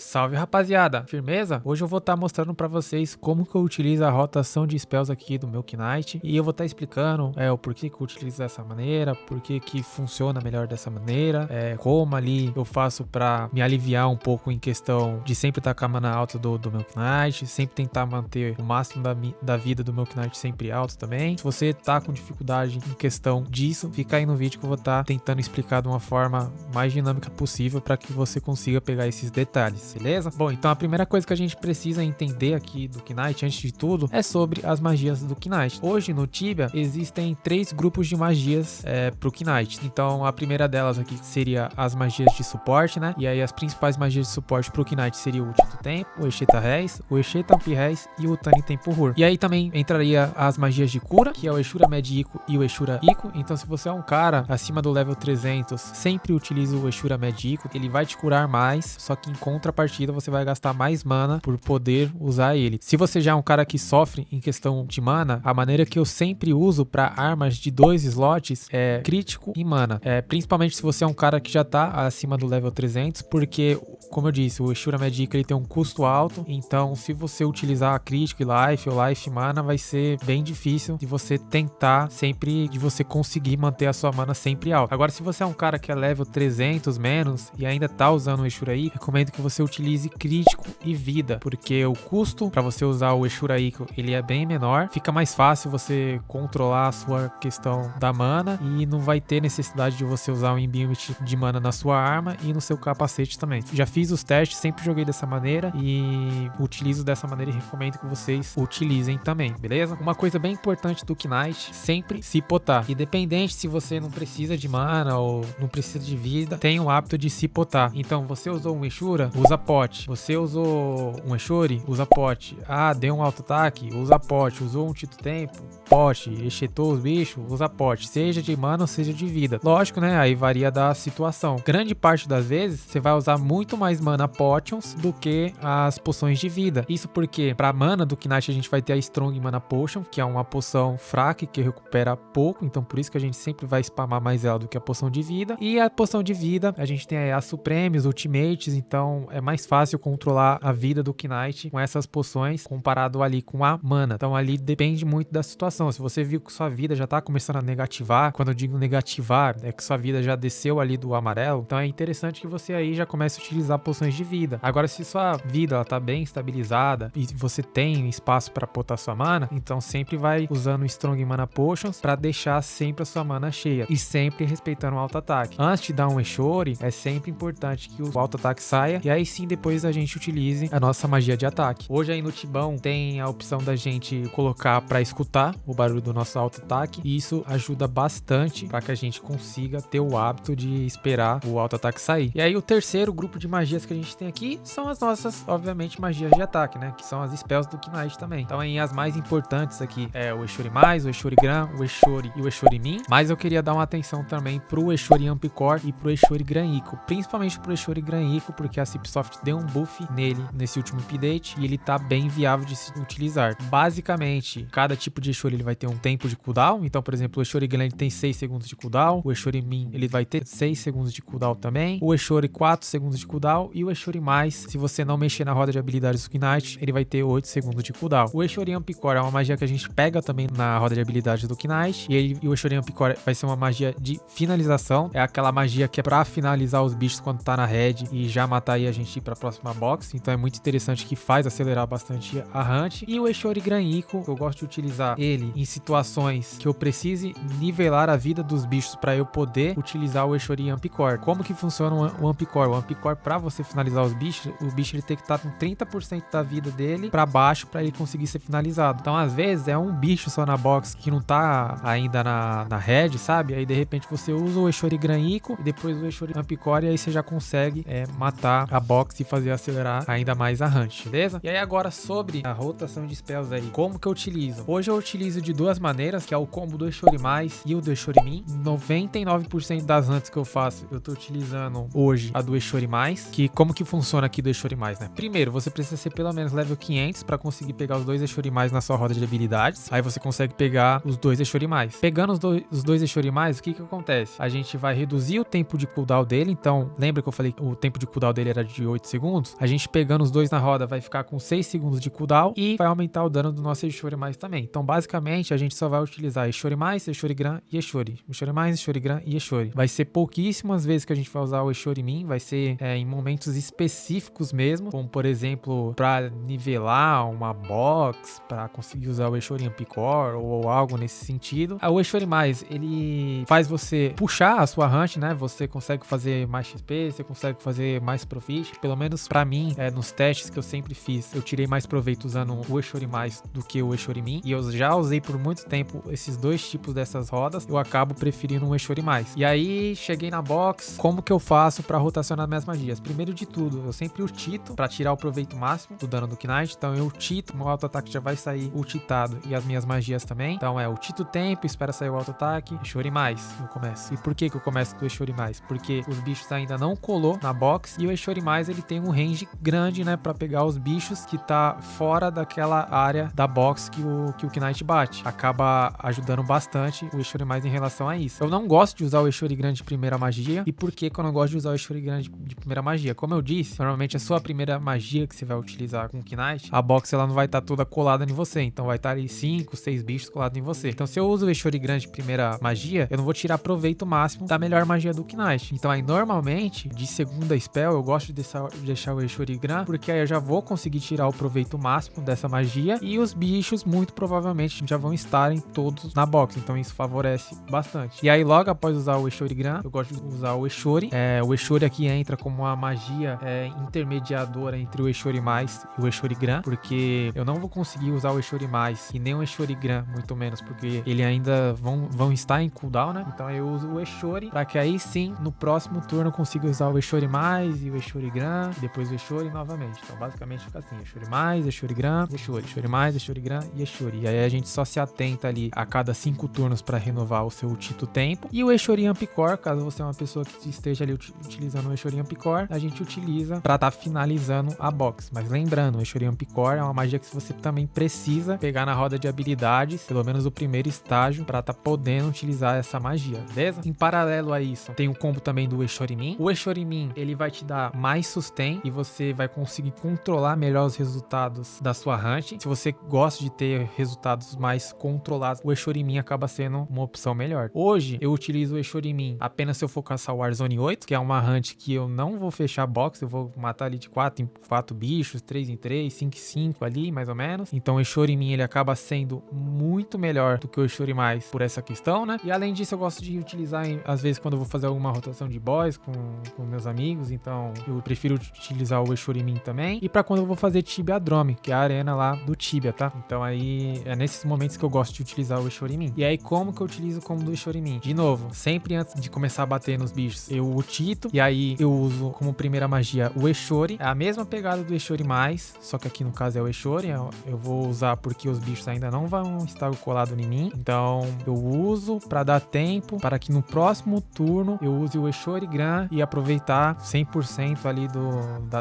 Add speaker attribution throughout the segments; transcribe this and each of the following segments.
Speaker 1: Salve rapaziada, firmeza? Hoje eu vou estar mostrando pra vocês como que eu utilizo a rotação de spells aqui do meu Knight e eu vou estar explicando o porquê que eu utilizo dessa maneira, porquê que funciona melhor dessa maneira, como ali eu faço pra me aliviar um pouco em questão de sempre estar com a mana alta do meu Knight, sempre tentar manter o máximo da vida do meu Knight sempre alto também. Se você tá com dificuldade em questão disso, fica aí no vídeo que eu vou estar tentando explicar de uma forma mais dinâmica possível para que você consiga pegar esses detalhes. Beleza? Bom, então a primeira coisa que a gente precisa entender aqui do Knight, antes de tudo, é sobre as magias do Knight. Hoje no Tibia existem 3 grupos de magias pro Knight. Então a primeira delas aqui seria as magias de suporte, né? E aí as principais magias de suporte pro Knight seria o Tito Tempo, o Exeta Res, o Exeta Amp Res e o Tani Tempo Hur. E aí também entraria as magias de cura, que é o Eshura Med Ico e o Eshura Ico. Então se você é um cara acima do level 300, sempre utiliza o Eshura Med Ico, ele vai te curar mais, só que em contrapartida você vai gastar mais mana por poder usar ele. Se você já é um cara que sofre em questão de mana, a maneira que eu sempre uso para armas de 2 slots é crítico e mana. Principalmente se você é um cara que já tá acima do level 300, porque, como eu disse, o Eshura Med Ico ele tem um custo alto, então se você utilizar a crítico e life ou life mana, vai ser bem difícil de você tentar sempre, de você conseguir manter a sua mana sempre alta. Agora, se você é um cara que é level 300 menos e ainda tá usando o Eshura Ico, recomendo que você utilize crítico e vida, porque o custo para você usar o Eshura Ico ele é bem menor, fica mais fácil você controlar a sua questão da mana e não vai ter necessidade de você usar um limit de mana na sua arma e no seu capacete também. Já fiz os testes, sempre joguei dessa maneira e utilizo dessa maneira e recomendo que vocês utilizem também, beleza? Uma coisa bem importante do Knight, sempre se potar. Independente se você não precisa de mana ou não precisa de vida, tem o hábito de se potar. Então, você usou um Eshura, usa pote. Você usou um Eshuri, usa pote. Ah, deu um auto-ataque, usa pote. Usou um Tito Tempo, pote. Excetou os bichos, usa pote. Seja de mana ou seja de vida. Lógico, né? Aí varia da situação. Grande parte das vezes, você vai usar muito mais mana potions do que as poções de vida. Isso porque, pra mana do Knight, a gente vai ter a Strong Mana Potion, que é uma poção fraca que recupera pouco. Então, por isso que a gente sempre vai spamar mais ela do que a poção de vida. E a poção de vida, a gente tem aí as Supremes, Ultimates. Então, é mais fácil controlar a vida do Knight com essas poções comparado ali com a mana. Então ali depende muito da situação. Se você viu que sua vida já tá começando a negativar, quando eu digo negativar, é que sua vida já desceu ali do amarelo, então é interessante que você aí já comece a utilizar poções de vida. Agora, se sua vida ela tá bem estabilizada e você tem espaço para potar sua mana, então sempre vai usando Strong Mana Potions para deixar sempre a sua mana cheia e sempre respeitando o auto-ataque. Antes de dar um Eshuri, é sempre importante que o auto-ataque saia e aí sim depois a gente utilize a nossa magia de ataque. Hoje aí no Tibão tem a opção da gente colocar para escutar o barulho do nosso auto-ataque e isso ajuda bastante para que a gente consiga ter o hábito de esperar o auto-ataque sair. E aí o terceiro grupo de magias que a gente tem aqui são as nossas, obviamente, magias de ataque, né? Que são as spells do Knight também. Então aí as mais importantes aqui é o Eshuri Mais, o Eshuri Gran, o Eshuri e o Eshuri Min. Mas eu queria dar uma atenção também pro Eshuri Ampicor e pro Eshuri Gran Ico, principalmente pro Eshuri Gran Ico, porque a Cipsoft deu um buff nele nesse último update e ele tá bem viável de se utilizar. Basicamente, cada tipo de Eshuri ele vai ter um tempo de cooldown. Então, por exemplo, o Eshuri Gran ele tem 6 segundos de cooldown, o Eshuri Min ele vai ter 6 segundos de cooldown também, o Eshuri 4 segundos de cooldown e o Eshuri Mais, se você não mexer na roda de habilidades do Knight, ele vai ter 8 segundos de cooldown. O Eshuri Ampicor é uma magia que a gente pega também na roda de habilidades do Knight e o Eshuri Ampicor vai ser uma magia de finalização, é aquela magia que é pra finalizar os bichos quando tá na red e já matar aí a gente ir pra próxima box. Então é muito interessante que faz acelerar bastante a hunt. E o Eshuri Gran Ico, eu gosto de utilizar ele em situações que eu precise nivelar a vida dos bichos para eu poder utilizar o Eshuri Ampicor. Como que funciona o Ampicor? O Ampicor, para você finalizar os bichos, o bicho ele tem que estar com 30% da vida dele para baixo para ele conseguir ser finalizado. Então às vezes é um bicho só na box que não tá ainda na red, sabe? Aí de repente você usa o Eshuri Gran Ico e depois o Eshuri Ampicor e aí você já consegue matar a box e fazer acelerar ainda mais a hunt, beleza? E aí agora sobre a rotação de spells aí, como que eu utilizo? Hoje eu utilizo de duas maneiras, que é o combo do Eshuri Mais e o do Eshuri Min. 99% das hunts que eu faço, eu tô utilizando hoje a do Eshuri Mais. que como que funciona aqui do Eshorimais, né? Primeiro, você precisa ser pelo menos level 500 para conseguir pegar os 2 Eshorimais na sua roda de habilidades. Aí você consegue pegar os 2 Eshorimais. Pegando os dois Eshorimais, o que acontece? A gente vai reduzir o tempo de cooldown dele. Então, lembra que eu falei que o tempo de cooldown dele era de 8 segundos? A gente pegando os 2 na roda vai ficar com 6 segundos de cooldown e vai aumentar o dano do nosso Eshorimais também. Então, basicamente, a gente só vai utilizar Eshorimais, Eshorigram e Eshori. Eshorimais, Eshorigram e Eshori. Vai ser pouquíssimas vezes que a gente vai usar o Eshorimin, vai ser em momentos específicos mesmo, como por exemplo, para nivelar uma box, para conseguir usar o Eshorin Picor ou algo nesse sentido. O Eshorimais, ele faz você puxar a sua hunt, né? Você consegue fazer mais XP, você consegue fazer mais profit. Pelo menos para mim, nos testes que eu sempre fiz, eu tirei mais proveito usando o Eshorimais do que o Eshorimin. E eu já usei por muito tempo esses dois tipos dessas rodas, eu acabo preferindo um Eshorimais. E aí, cheguei na box, como que eu faço para rotacionar minhas magias? Primeiro de tudo, eu sempre ultito para tirar o proveito máximo do dano do Knight. Então eu ultito, meu auto-ataque já vai sair ultitado e as minhas magias também. Então ultito o tempo, espera sair o auto-ataque, Eshorimais no começo. E por que eu começo do Eshorimais? Porque os bichos ainda não colou na box e o Eshorimais ele tem um range grande, né, para pegar os bichos que tá fora daquela área da box que o Knight bate. Acaba ajudando bastante o Eshorimais em relação a isso. Eu não gosto de usar o Eshorigram de primeira magia. E por que eu não gosto de usar o Eshorigram de primeira magia? Como eu disse, normalmente a sua primeira magia que você vai utilizar com o Knight, a box ela não vai estar toda colada em você. Então vai estar ali 5, 6 bichos colados em você. Então se eu uso o Eshorigram de primeira magia, eu não vou tirar proveito máximo da melhor magia do Knight. Então aí normalmente, de segunda spell, eu gosto de deixar o Eshorigram, porque aí eu já vou conseguir tirar o proveito máximo dessa magia e os bichos muito provavelmente já vão estarem todos na box. Então isso favorece bastante. E aí logo após usar o Eshorigram, eu gosto de usar o Eshori. O Eshori aqui entra como uma magia intermediadora entre o Eshorimais e o Eshorigram, porque eu não vou conseguir usar o Eshorimais e nem o Eshorigram, muito menos, porque ele ainda vão estar em cooldown, né? Então eu uso o Eshori, para que aí sim, no próximo turno eu consiga usar o Eshorimais e o Eshorigram, e depois o Eshori novamente. Então basicamente fica assim, Eshorimais, Eshorigram, Eshori, Eshorimais, Eshorigram e Eshori. E aí a gente só se atenta ali a cada 5 turnos para renovar o seu Tito Tempo. E o Eshorin Picor, caso você é uma pessoa que esteja ali utilizando o Eshorin Picor, a gente utiliza para estar finalizando a box. Mas lembrando, o Eshorin Picor é uma magia que você também precisa pegar na roda de habilidades, pelo menos o primeiro estágio, para estar podendo utilizar essa magia, beleza? Em paralelo a isso, tem o combo também do Eshorimin. O Eshorimin, ele vai te dar mais sustain e você vai conseguir controlar melhor os resultados da sua hunt. Se você gosta de ter resultados mais controlados, o Eshorimin acaba sendo uma opção melhor. Hoje, eu utilizo o Eshorimin apenas se eu for caçar o Warzone 8, que é uma hunt que eu não vou fechar box, eu vou matar ali de 4 em 4 bichos, 3 em 3, 5 em 5 ali, mais ou menos. Então o Eshorimin, ele acaba sendo muito melhor do que o Eshorimais por essa questão, né? E além disso, eu gosto de utilizar, às vezes, quando eu vou fazer alguma rotação de boss com meus amigos, então eu prefiro utilizar o Eshorimin também. E pra quando eu vou fazer Tibia Drome, que é a arena lá do Tibia, tá? Então aí, é nesses momentos que eu gosto de utilizar o Eshorimin. E aí, como que eu utilizo como do Eshorimin? De novo, sempre antes de começar a bater nos bichos, eu utito, e aí eu uso como primeira magia o Eshori. É a mesma pegada do Eshorimais, só que aqui no caso é o Eshori. Eu vou usar porque os bichos ainda não vão estar colados em mim. Então eu uso pra dar tempo, para que no próximo turno eu use o Eshorigram e aproveitar 100% ali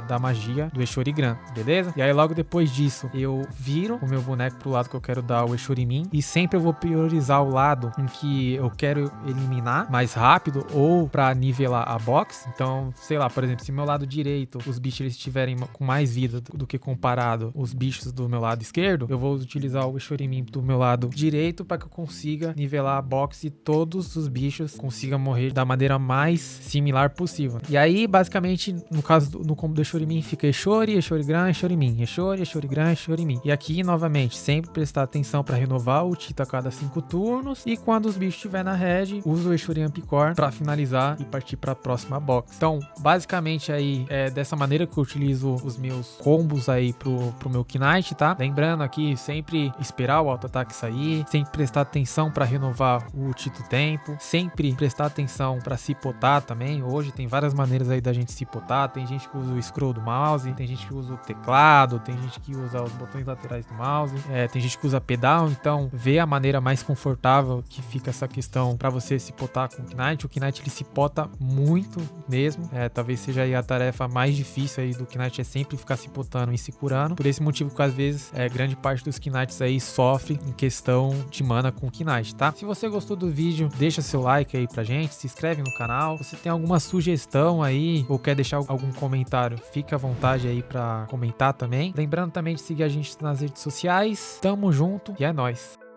Speaker 1: da magia do Eshorigram, beleza? E aí logo depois disso eu viro o meu boneco pro lado que eu quero dar o Eshorimin, e sempre eu vou priorizar o lado em que eu quero eliminar mais rápido ou pra nivelar a box. Então, sei lá, por exemplo, se meu lado direito os bichos eles estiverem com mais vida do que comparado os bichos do meu lado esquerdo, eu vou utilizar o Eshorimin do meu lado direito para que eu consiga nivelar a box e todos os bichos consigam morrer da maneira mais similar possível. E aí, basicamente, no caso no combo do Eshorimin, fica Eshori, Eshorigram, Eshorimin, Eshori, Eshorigram, Eshorimin. E aqui, novamente, sempre prestar atenção para renovar o Tito a cada 5 turnos, e quando os bichos estiver na red, usa o Eshorin Picor para finalizar e partir para a próxima box. Então, basicamente aí, é dessa maneira que eu utilizo os meus combos aí pro meu Knight, tá? Lembrando aqui, sempre esperar o auto-ataque sair, sempre prestar atenção para renovar o Tito Tempo, sempre prestar atenção para se potar também. Hoje tem várias maneiras aí da gente se potar, tem gente que usa o scroll do mouse, tem gente que usa o teclado, tem gente que usa os botões laterais do mouse, tem gente que usa pedal. Então, vê a maneira mais confortável que fica essa questão para você se potar com o Knight. O Knight ele se pota muito mesmo, talvez seja seja aí a tarefa mais difícil aí do Knight é sempre ficar se botando e se curando. Por esse motivo que às vezes grande parte dos Knights aí sofre em questão de mana com Knight, tá? Se você gostou do vídeo, deixa seu like aí pra gente, se inscreve no canal. Se você tem alguma sugestão aí ou quer deixar algum comentário, fica à vontade aí pra comentar também. Lembrando também de seguir a gente nas redes sociais. Tamo junto e é nóis!